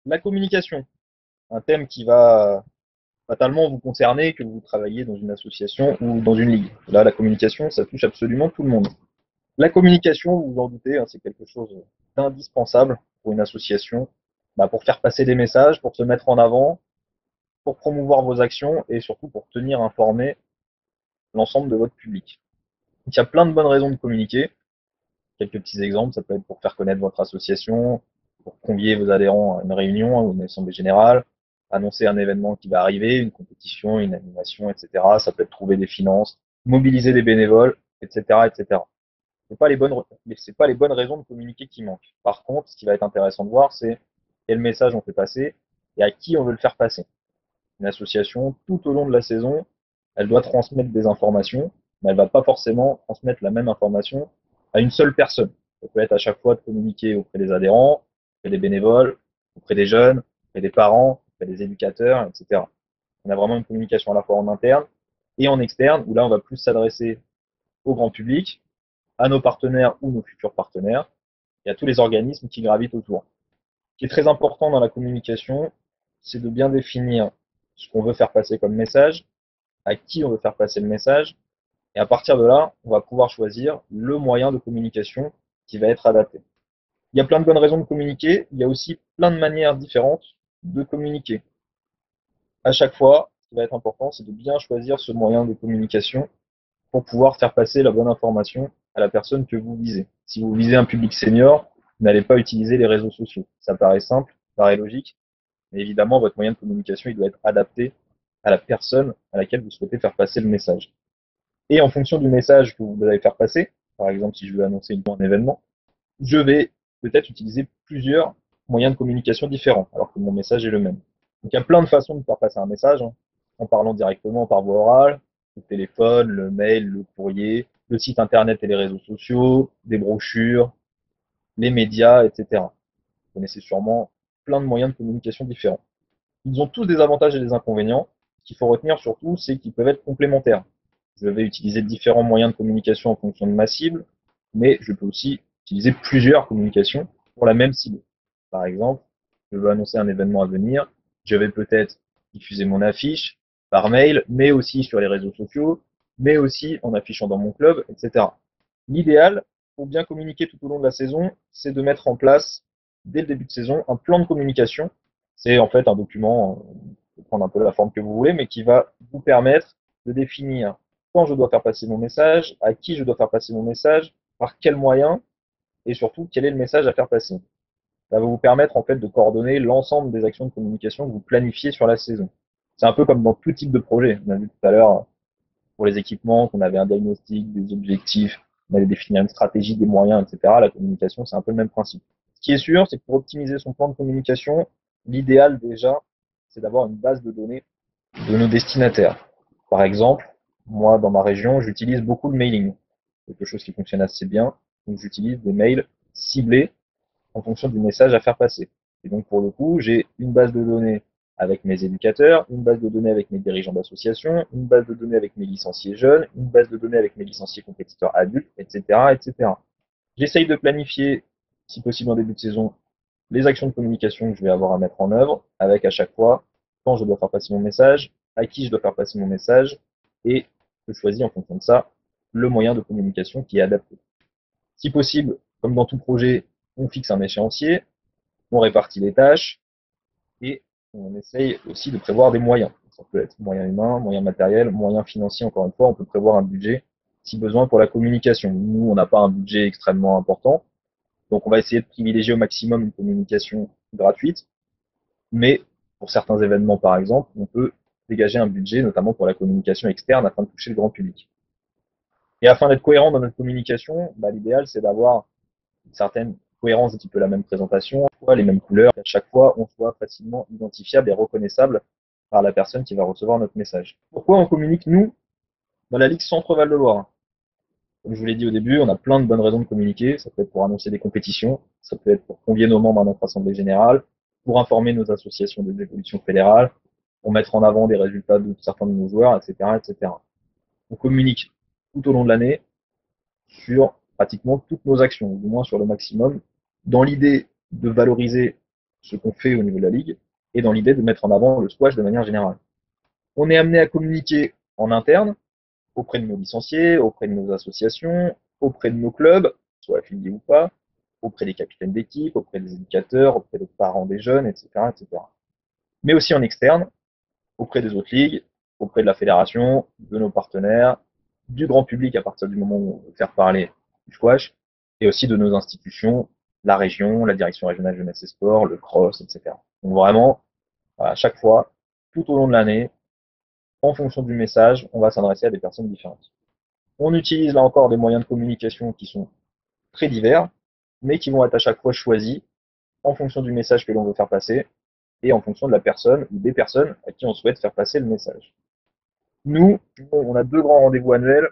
La communication, un thème qui va fatalement vous concerner, que vous travaillez dans une association ou dans une ligue. Là, la communication, ça touche absolument tout le monde. La communication, vous vous en doutez, hein, c'est quelque chose d'indispensable pour une association, pour faire passer des messages, pour se mettre en avant, pour promouvoir vos actions et surtout pour tenir informé l'ensemble de votre public. Donc, il y a plein de bonnes raisons de communiquer. Quelques petits exemples, ça peut être pour faire connaître votre association, pour convier vos adhérents à une réunion ou une assemblée générale, annoncer un événement qui va arriver, une compétition, une animation, etc. Ça peut être trouver des finances, mobiliser des bénévoles, etc., etc. C'est pas les bonnes, c'est pas les bonnes raisons de communiquer qui manquent. Par contre, ce qui va être intéressant de voir, c'est quel message on fait passer et à qui on veut le faire passer. Une association, tout au long de la saison, elle doit transmettre des informations, mais elle ne va pas forcément transmettre la même information à une seule personne. Ça peut être à chaque fois de communiquer auprès des adhérents, auprès des bénévoles, auprès des jeunes, auprès des parents, auprès des éducateurs, etc. On a vraiment une communication à la fois en interne et en externe, où là, on va plus s'adresser au grand public, à nos partenaires ou nos futurs partenaires, et à tous les organismes qui gravitent autour. Ce qui est très important dans la communication, c'est de bien définir ce qu'on veut faire passer comme message, à qui on veut faire passer le message, et à partir de là, on va pouvoir choisir le moyen de communication qui va être adapté. Il y a plein de bonnes raisons de communiquer, il y a aussi plein de manières différentes de communiquer. À chaque fois, ce qui va être important, c'est de bien choisir ce moyen de communication pour pouvoir faire passer la bonne information à la personne que vous visez. Si vous visez un public senior, vous n'allez pas utiliser les réseaux sociaux. Ça paraît simple, ça paraît logique, mais évidemment, votre moyen de communication, il doit être adapté à la personne à laquelle vous souhaitez faire passer le message. Et en fonction du message que vous allez faire passer, par exemple, si je veux annoncer un événement, je vais peut-être utiliser plusieurs moyens de communication différents, alors que mon message est le même. Donc il y a plein de façons de faire passer un message, hein, en parlant directement par voie orale, le téléphone, le mail, le courrier, le site internet et les réseaux sociaux, des brochures, les médias, etc. Vous connaissez sûrement plein de moyens de communication différents. Ils ont tous des avantages et des inconvénients. Ce qu'il faut retenir surtout, c'est qu'ils peuvent être complémentaires. Je vais utiliser différents moyens de communication en fonction de ma cible, mais je peux aussi utiliser plusieurs communications pour la même cible. Par exemple, je veux annoncer un événement à venir, je vais peut-être diffuser mon affiche par mail, mais aussi sur les réseaux sociaux, mais aussi en affichant dans mon club, etc. L'idéal, pour bien communiquer tout au long de la saison, c'est de mettre en place, dès le début de saison, un plan de communication. C'est en fait un document, peut prendre un peu la forme que vous voulez, mais qui va vous permettre de définir quand je dois faire passer mon message, à qui je dois faire passer mon message, par quels moyens, et surtout quel est le message à faire passer. Ça va vous permettre en fait de coordonner l'ensemble des actions de communication que vous planifiez sur la saison. C'est un peu comme dans tout type de projet. On a vu tout à l'heure pour les équipements qu'on avait un diagnostic, des objectifs, on allait définir une stratégie, des moyens, etc. La communication, c'est un peu le même principe. Ce qui est sûr, c'est que pour optimiser son plan de communication, l'idéal déjà, c'est d'avoir une base de données de nos destinataires. Par exemple, moi, dans ma région, j'utilise beaucoup le mailing, quelque chose qui fonctionne assez bien. Donc, j'utilise des mails ciblés en fonction du message à faire passer. Et donc, pour le coup, j'ai une base de données avec mes éducateurs, une base de données avec mes dirigeants d'association, une base de données avec mes licenciés jeunes, une base de données avec mes licenciés compétiteurs adultes, etc., etc. J'essaye de planifier, si possible en début de saison, les actions de communication que je vais avoir à mettre en œuvre, avec à chaque fois quand je dois faire passer mon message, à qui je dois faire passer mon message, et je choisis en fonction de ça le moyen de communication qui est adapté. Si possible, comme dans tout projet, on fixe un échéancier, on répartit les tâches et on essaye aussi de prévoir des moyens. Ça peut être moyens humains, moyens matériels, moyens financiers, encore une fois, on peut prévoir un budget si besoin pour la communication. Nous, on n'a pas un budget extrêmement important, donc on va essayer de privilégier au maximum une communication gratuite, mais pour certains événements, par exemple, on peut dégager un budget, notamment pour la communication externe, afin de toucher le grand public. Et afin d'être cohérent dans notre communication, l'idéal, c'est d'avoir une certaine cohérence un petit peu la même présentation, les mêmes couleurs, qu'à chaque fois on soit facilement identifiable et reconnaissable par la personne qui va recevoir notre message. Pourquoi on communique, nous, dans la Ligue Centre-Val de Loire? Comme je vous l'ai dit au début, on a plein de bonnes raisons de communiquer. Ça peut être pour annoncer des compétitions, ça peut être pour convier nos membres à notre assemblée générale, pour informer nos associations des évolutions fédérales, pour mettre en avant des résultats de certains de nos joueurs, etc., etc. On communique tout au long de l'année sur pratiquement toutes nos actions, ou du moins sur le maximum, dans l'idée de valoriser ce qu'on fait au niveau de la ligue, et dans l'idée de mettre en avant le squash de manière générale. On est amené à communiquer en interne, auprès de nos licenciés, auprès de nos associations, auprès de nos clubs, soit affiliés ou pas, auprès des capitaines d'équipe, auprès des éducateurs, auprès des parents des jeunes, etc., etc. Mais aussi en externe, auprès des autres ligues, auprès de la fédération, de nos partenaires, du grand public à partir du moment où on veut faire parler du squash, et aussi de nos institutions, la région, la direction régionale jeunesse et sport, le cross, etc. Donc vraiment, à chaque fois, tout au long de l'année, en fonction du message, on va s'adresser à des personnes différentes. On utilise là encore des moyens de communication qui sont très divers, mais qui vont être à chaque fois choisis en fonction du message que l'on veut faire passer et en fonction de la personne ou des personnes à qui on souhaite faire passer le message. Nous, on a 2 grands rendez-vous annuels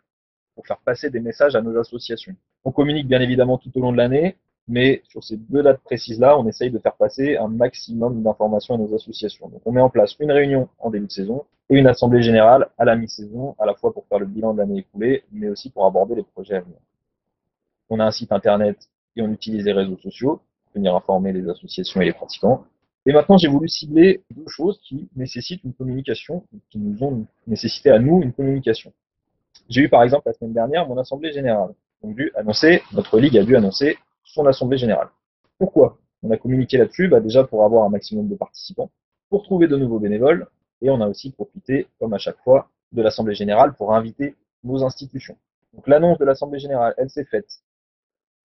pour faire passer des messages à nos associations. On communique bien évidemment tout au long de l'année, mais sur ces 2 dates précises-là, on essaye de faire passer un maximum d'informations à nos associations. Donc on met en place une réunion en début de saison et une assemblée générale à la mi-saison, à la fois pour faire le bilan de l'année écoulée, mais aussi pour aborder les projets à venir. On a un site internet et on utilise les réseaux sociaux pour venir informer les associations et les pratiquants. Et maintenant, j'ai voulu cibler 2 choses qui nécessitent une communication, qui nous ont nécessité à nous une communication. J'ai eu par exemple la semaine dernière mon assemblée générale. Notre ligue a dû annoncer son assemblée générale. Pourquoi? On a communiqué là-dessus, déjà pour avoir un maximum de participants, pour trouver de nouveaux bénévoles, et on a aussi profité, comme à chaque fois, de l'assemblée générale pour inviter nos institutions. Donc l'annonce de l'assemblée générale, elle s'est faite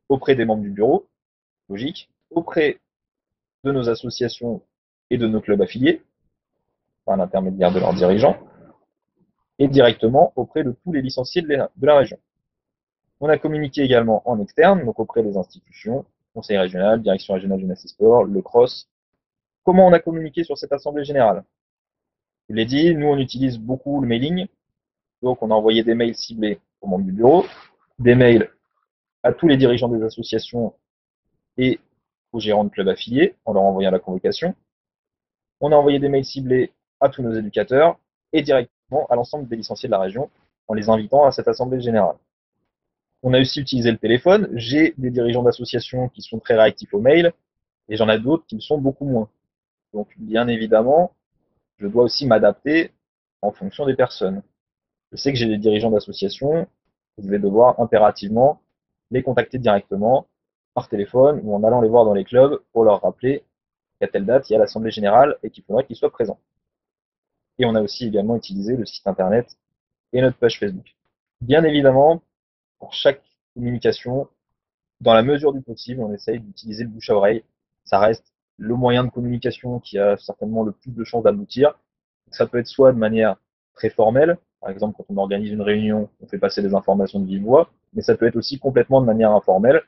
auprès des membres du bureau, logique, auprès de nos associations et de nos clubs affiliés, par l'intermédiaire de leurs dirigeants, et directement auprès de tous les licenciés de la région. On a communiqué également en externe, donc auprès des institutions, conseil régional, direction régionale jeunesse et sport, le cross. Comment on a communiqué sur cette assemblée générale? Je l'ai dit, nous on utilise beaucoup le mailing, donc on a envoyé des mails ciblés aux membres du bureau, des mails à tous les dirigeants des associations et aux gérants de clubs affiliés en leur envoyant la convocation. On a envoyé des mails ciblés à tous nos éducateurs et directement à l'ensemble des licenciés de la région en les invitant à cette assemblée générale. On a aussi utilisé le téléphone. J'ai des dirigeants d'associations qui sont très réactifs aux mails et j'en ai d'autres qui le sont beaucoup moins. Donc, bien évidemment, je dois aussi m'adapter en fonction des personnes. Je sais que j'ai des dirigeants d'associations, je vais devoir impérativement les contacter directement par téléphone ou en allant les voir dans les clubs pour leur rappeler qu'à telle date, il y a l'assemblée générale et qu'il faudrait qu'ils soient présents. Et on a aussi également utilisé le site internet et notre page Facebook. Bien évidemment, pour chaque communication, dans la mesure du possible, on essaye d'utiliser le bouche à oreille. Ça reste le moyen de communication qui a certainement le plus de chances d'aboutir. Ça peut être soit de manière très formelle, par exemple quand on organise une réunion, on fait passer des informations de vive voix, mais ça peut être aussi complètement de manière informelle.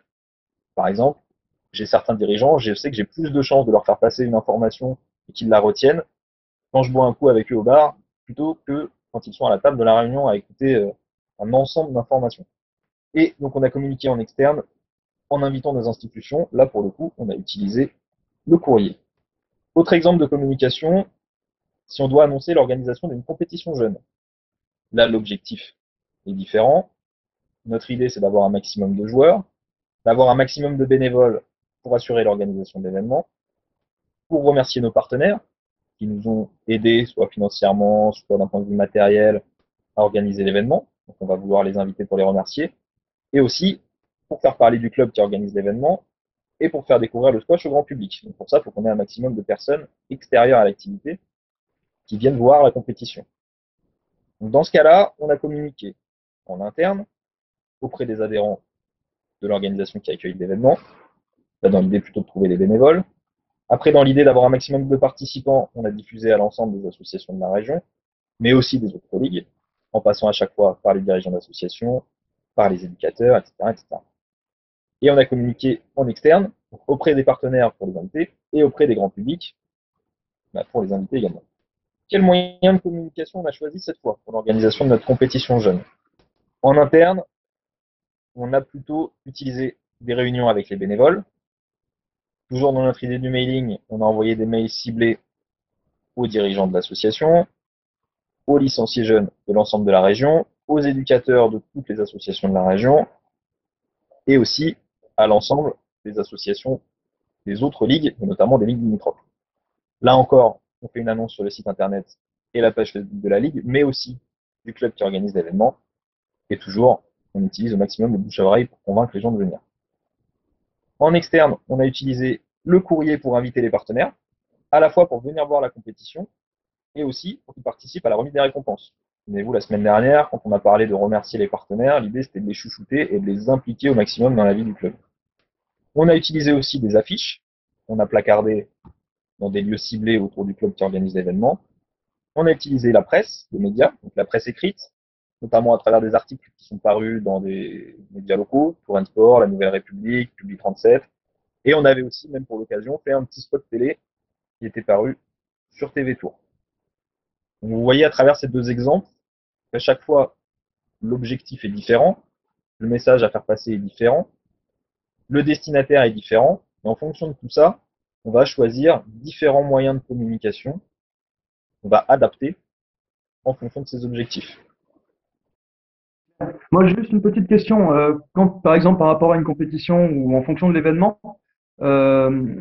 Par exemple, j'ai certains dirigeants, je sais que j'ai plus de chances de leur faire passer une information et qu'ils la retiennent quand je bois un coup avec eux au bar, plutôt que quand ils sont à la table de la réunion à écouter un ensemble d'informations. Et donc on a communiqué en externe en invitant nos institutions. Là, pour le coup, on a utilisé le courrier. Autre exemple de communication, si on doit annoncer l'organisation d'une compétition jeune. Là, l'objectif est différent. Notre idée, c'est d'avoir un maximum de joueurs, d'avoir un maximum de bénévoles pour assurer l'organisation de l'événement, pour remercier nos partenaires qui nous ont aidés, soit financièrement, soit d'un point de vue matériel, à organiser l'événement. Donc, on va vouloir les inviter pour les remercier. Et aussi, pour faire parler du club qui organise l'événement, et pour faire découvrir le squash au grand public. Donc pour ça, il faut qu'on ait un maximum de personnes extérieures à l'activité qui viennent voir la compétition. Donc dans ce cas-là, on a communiqué en interne auprès des adhérents de l'organisation qui accueille l'événement, dans l'idée plutôt de trouver des bénévoles. Après, dans l'idée d'avoir un maximum de participants, on a diffusé à l'ensemble des associations de la région, mais aussi des autres ligues, en passant à chaque fois par les dirigeants d'associations, par les éducateurs, etc., etc. Et on a communiqué en externe, auprès des partenaires pour les inviter, et auprès des grands publics pour les inviter également. Quel moyen de communication on a choisi cette fois pour l'organisation de notre compétition jeune? En interne, on a plutôt utilisé des réunions avec les bénévoles. Toujours dans notre idée du mailing, on a envoyé des mails ciblés aux dirigeants de l'association, aux licenciés jeunes de l'ensemble de la région, aux éducateurs de toutes les associations de la région, et aussi à l'ensemble des associations des autres ligues, et notamment des ligues limitrophes. Là encore, on fait une annonce sur le site internet et la page Facebook de la ligue, mais aussi du club qui organise l'événement. Et toujours, on utilise au maximum le bouche à oreille pour convaincre les gens de venir. En externe, on a utilisé le courrier pour inviter les partenaires, à la fois pour venir voir la compétition et aussi pour qu'ils participent à la remise des récompenses. Souvenez-vous, la semaine dernière, quand on a parlé de remercier les partenaires, l'idée c'était de les chouchouter et de les impliquer au maximum dans la vie du club. On a utilisé aussi des affiches, on a placardé dans des lieux ciblés autour du club qui organise l'événement. On a utilisé la presse, les médias, donc la presse écrite, notamment à travers des articles qui sont parus dans des médias locaux, Tour Sport, La Nouvelle République, Public 37. Et on avait aussi, même pour l'occasion, fait un petit spot télé qui était paru sur TV Tour. Donc vous voyez à travers ces deux exemples qu'à chaque fois, l'objectif est différent, le message à faire passer est différent, le destinataire est différent, et en fonction de tout ça, on va choisir différents moyens de communication, on va adapter en fonction de ses objectifs. Moi, j'ai juste une petite question. Quand, par exemple, par rapport à une compétition ou en fonction de l'événement, euh,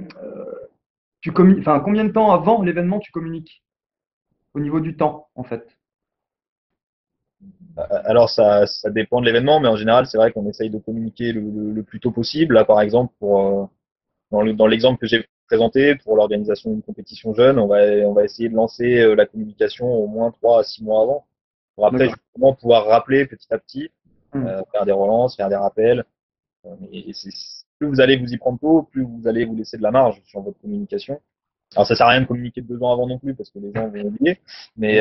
enfin, combien de temps avant l'événement tu communiques au niveau du temps, en fait? Alors ça dépend de l'événement, mais en général, c'est vrai qu'on essaye de communiquer le plus tôt possible. Là, par exemple, dans l'exemple que j'ai présenté pour l'organisation d'une compétition jeune, on va essayer de lancer la communication au moins 3 à 6 mois avant, pour après D'accord. justement pouvoir rappeler petit à petit, Hmm. faire des relances, faire des rappels. Et plus vous allez vous y prendre tôt, plus vous allez vous laisser de la marge sur votre communication. Alors ça sert à rien de communiquer 2 ans avant non plus parce que les gens vont oublier. Mais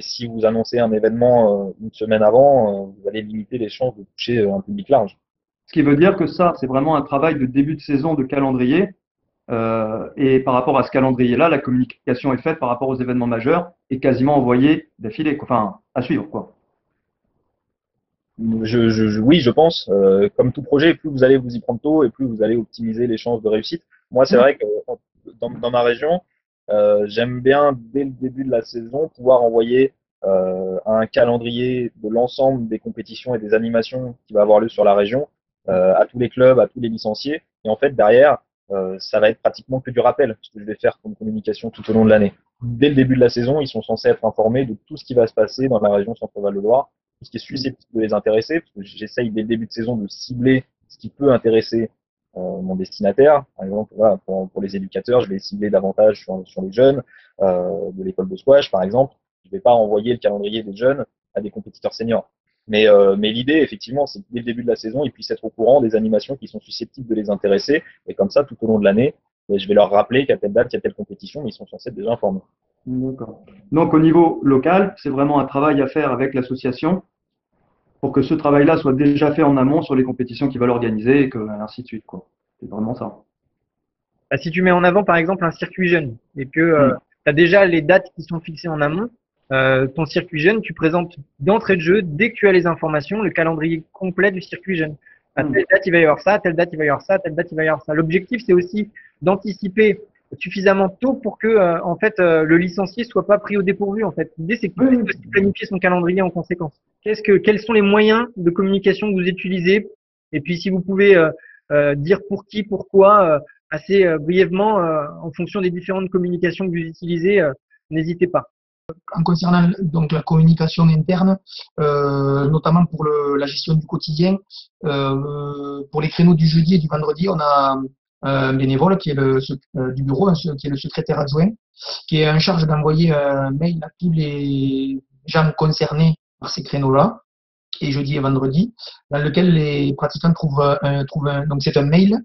si vous annoncez un événement une semaine avant, vous allez limiter les chances de toucher un public large. Ce qui veut dire que ça, c'est vraiment un travail de début de saison de calendrier. Et par rapport à ce calendrier-là, la communication est faite par rapport aux événements majeurs et quasiment envoyée d'affilée, quoi. Enfin, à suivre, quoi. Oui, je pense. Comme tout projet, plus vous allez vous y prendre tôt et plus vous allez optimiser les chances de réussite. Moi, c'est Hmm. vrai que dans ma région, j'aime bien dès le début de la saison pouvoir envoyer un calendrier de l'ensemble des compétitions et des animations qui va avoir lieu sur la région à tous les clubs, à tous les licenciés. Et en fait, derrière, ça va être pratiquement que du rappel, ce que je vais faire comme communication tout au long de l'année. Dès le début de la saison, ils sont censés être informés de tout ce qui va se passer dans la région Centre-Val de Loire, tout ce qui est susceptible de les intéresser, parce que j'essaye dès le début de saison de cibler ce qui peut intéresser mon destinataire. Par exemple, voilà, pour les éducateurs, je vais cibler davantage sur les jeunes de l'école de squash, par exemple. Je ne vais pas envoyer le calendrier des jeunes à des compétiteurs seniors. Mais l'idée, effectivement, c'est que dès le début de la saison, ils puissent être au courant des animations qui sont susceptibles de les intéresser. Et comme ça, tout au long de l'année, je vais leur rappeler qu'à telle date, il y a telle compétition, mais ils sont censés être déjà informés. D'accord. Donc, au niveau local, c'est vraiment un travail à faire avec l'association pour que ce travail-là soit déjà fait en amont sur les compétitions qu'ils veulent organiser et que, ainsi de suite, quoi. C'est vraiment ça. Bah, si tu mets en avant par exemple un circuit jeune et que Hmm. tu as déjà les dates qui sont fixées en amont, ton circuit jeune, tu présentes d'entrée de jeu, dès que tu as les informations, le calendrier complet du circuit jeune. À Hmm. telle date, il va y avoir ça, à telle date, il va y avoir ça, à telle date, il va y avoir ça. L'objectif, c'est aussi d'anticiper suffisamment tôt pour que en fait le licencié soit pas pris au dépourvu en fait. L'idée c'est qu'il Oui, puisse oui. aussi planifier son calendrier en conséquence. Quels sont les moyens de communication que vous utilisez? Et puis si vous pouvez dire pour qui, pourquoi, assez brièvement en fonction des différentes communications que vous utilisez, n'hésitez pas. En concernant donc la communication interne, notamment pour la gestion du quotidien, pour les créneaux du jeudi et du vendredi, on a un bénévole qui est du bureau, qui est le secrétaire adjoint, qui est en charge d'envoyer un mail à tous les gens concernés par ces créneaux-là, et jeudi et vendredi, dans lequel les pratiquants donc c'est un mail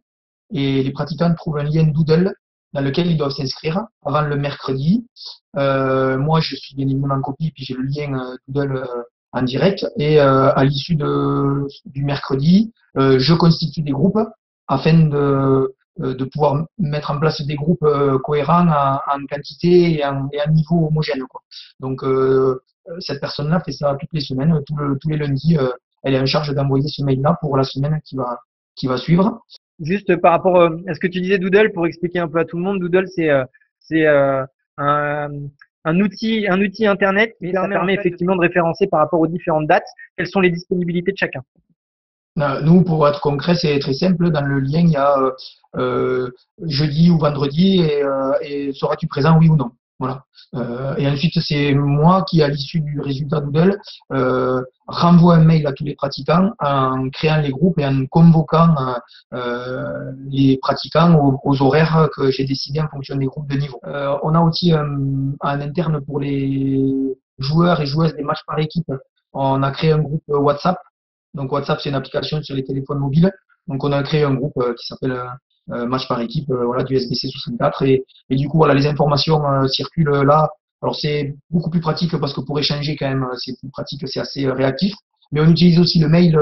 et les pratiquants trouvent un lien Doodle dans lequel ils doivent s'inscrire avant le mercredi. Moi, je suis bien évidemment en copie, puis j'ai le lien Doodle en direct. Et à l'issue du mercredi, je constitue des groupes afin de pouvoir mettre en place des groupes cohérents en quantité et en niveau homogène, quoi. Donc, cette personne-là fait ça toutes les semaines, tous les lundis. Elle est en charge d'envoyer ce mail-là pour la semaine qui va suivre. Juste par rapport à ce que tu disais Doodle, pour expliquer un peu à tout le monde, Doodle c'est un, un outil internet qui permet effectivement de référencer par rapport aux différentes dates quelles sont les disponibilités de chacun. Nous, pour être concret, c'est très simple. Dans le lien, il y a jeudi ou vendredi et seras-tu présent, oui ou non. Voilà. Et ensuite, c'est moi qui, à l'issue du résultat Doodle, renvoie un mail à tous les pratiquants en créant les groupes et en convoquant les pratiquants aux horaires que j'ai décidés en fonction des groupes de niveau. On a aussi en interne pour les joueurs et joueuses des matchs par équipe, on a créé un groupe WhatsApp. Donc WhatsApp, c'est une application sur les téléphones mobiles. Donc on a créé un groupe qui s'appelle Match par équipe, voilà, du SBC 64. Et du coup, voilà, les informations circulent là. Alors c'est beaucoup plus pratique parce que pour échanger quand même, c'est plus pratique, c'est assez réactif. Mais on utilise aussi le mail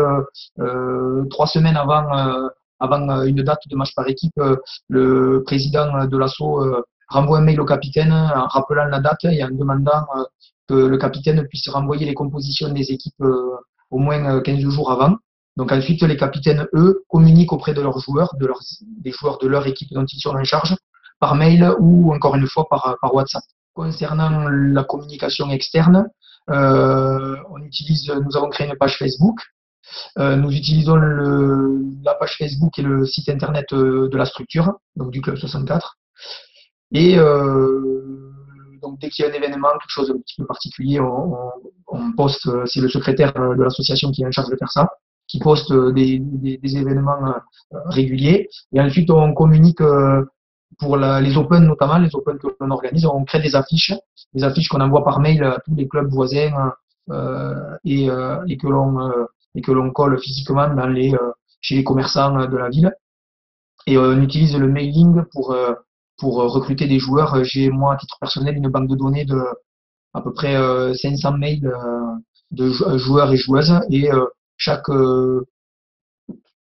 3 semaines avant une date de match par équipe. Le président de l'assaut renvoie un mail au capitaine en rappelant la date et en demandant que le capitaine puisse renvoyer les compositions des équipes au moins 15 jours avant. Donc ensuite, les capitaines, eux, communiquent auprès de leurs joueurs, des joueurs de leur équipe dont ils sont en charge, par mail ou encore une fois par WhatsApp. Concernant la communication externe, nous avons créé une page Facebook. Nous utilisons la page Facebook et le site internet de la structure, donc du Club 64. Et donc dès qu'il y a un événement, quelque chose un petit peu particulier, on poste, c'est le secrétaire de l'association qui est en charge de faire ça, qui poste des événements réguliers. Et ensuite, on communique pour les Open notamment, les Open que l'on organise, on crée des affiches qu'on envoie par mail à tous les clubs voisins et que l'on colle physiquement chez les commerçants de la ville. Et on utilise le mailing pour recruter des joueurs. J'ai, moi, à titre personnel, une banque de données de à peu près 500 mails de joueurs et joueuses. Et chaque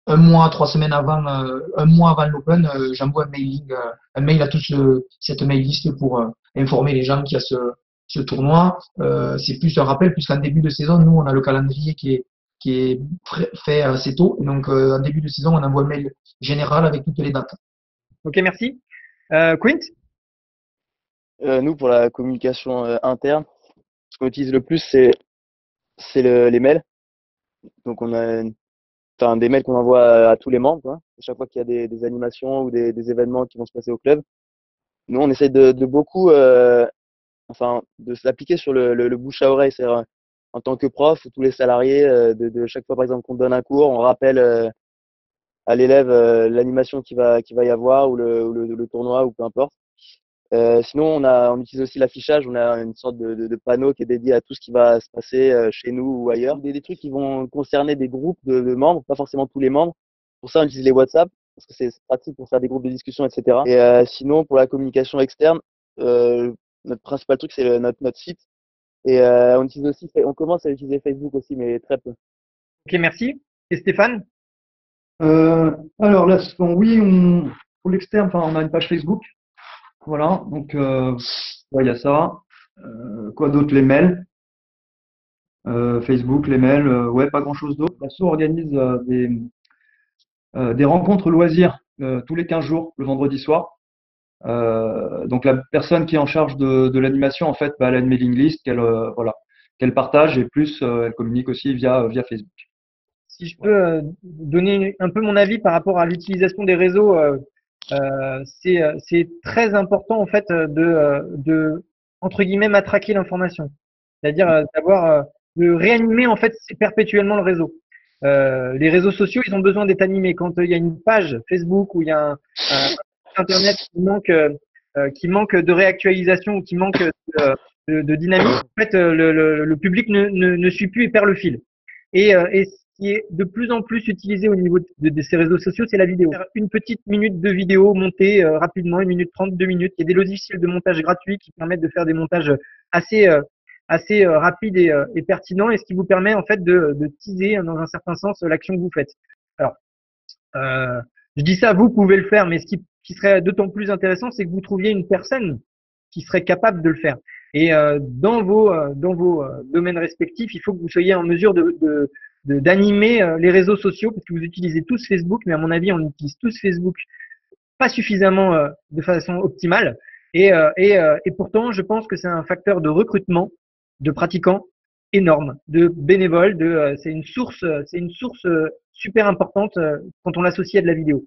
un mois, 3 semaines avant, un mois avant l'Open, j'envoie un mail à toute cette mail list pour informer les gens qu'il y a ce tournoi. C'est plus un rappel, puisqu'en début de saison, nous, on a le calendrier qui est fait assez tôt. Donc, en début de saison, on envoie un mail général avec toutes les dates. Ok, merci. Quint? Nous, pour la communication interne, ce qu'on utilise le plus, c'est les mails. Donc, on a des mails qu'on envoie à tous les membres, quoi. À chaque fois qu'il y a des animations ou des événements qui vont se passer au club. Nous, on essaie de beaucoup, de s'appliquer sur le bouche à oreille. C'est-à-dire, en tant que prof, tous les salariés, de chaque fois, par exemple, qu'on donne un cours, on rappelle à l'élève l'animation qui va y avoir ou le tournoi ou peu importe. Sinon, on utilise aussi l'affichage. On a une sorte de panneau qui est dédié à tout ce qui va se passer chez nous ou ailleurs. Des trucs qui vont concerner des groupes de membres, pas forcément tous les membres. Pour ça, on utilise les WhatsApp parce que c'est pratique pour faire des groupes de discussion, etc. Et sinon, pour la communication externe, notre principal truc, c'est notre site. Et on commence à utiliser Facebook aussi, mais très peu. Ok, merci. Et Stéphane? Alors là, oui, pour l'externe, enfin, on a une page Facebook. Voilà, donc ouais, il y a ça. Quoi d'autre? Les mails. Facebook, les mails, ouais, pas grand-chose d'autre. L'asso organise des rencontres loisirs tous les 15 jours, le vendredi soir. Donc la personne qui est en charge de l'animation, en fait, bah, elle a une mailing list qu'elle partage et plus elle communique aussi via Facebook. Si je peux donner un peu mon avis par rapport à l'utilisation des réseaux, c'est très important en fait de entre guillemets matraquer l'information, c'est-à-dire de réanimer en fait perpétuellement le réseau. Les réseaux sociaux, ils ont besoin d'être animés. Quand il y a une page Facebook ou il y a un site internet qui manque de réactualisation ou qui manque de dynamisme, en fait, le public ne suit plus et perd le fil. Et ce qui est de plus en plus utilisé au niveau de ces réseaux sociaux, c'est la vidéo. Une petite minute de vidéo montée rapidement, 1 minute 30, 2 minutes. Il y a des logiciels de montage gratuits qui permettent de faire des montages assez rapides et pertinents, et ce qui vous permet en fait de teaser dans un certain sens l'action que vous faites. Alors, je dis ça, vous pouvez le faire, mais ce qui serait d'autant plus intéressant, c'est que vous trouviez une personne qui serait capable de le faire. Et dans vos domaines respectifs, il faut que vous soyez en mesure d'animer les réseaux sociaux, parce que vous utilisez tous Facebook, mais à mon avis, on utilise tous Facebook pas suffisamment de façon optimale. Et pourtant, je pense que c'est un facteur de recrutement de pratiquants énorme de bénévoles. C'est une source super importante quand on l'associe à de la vidéo.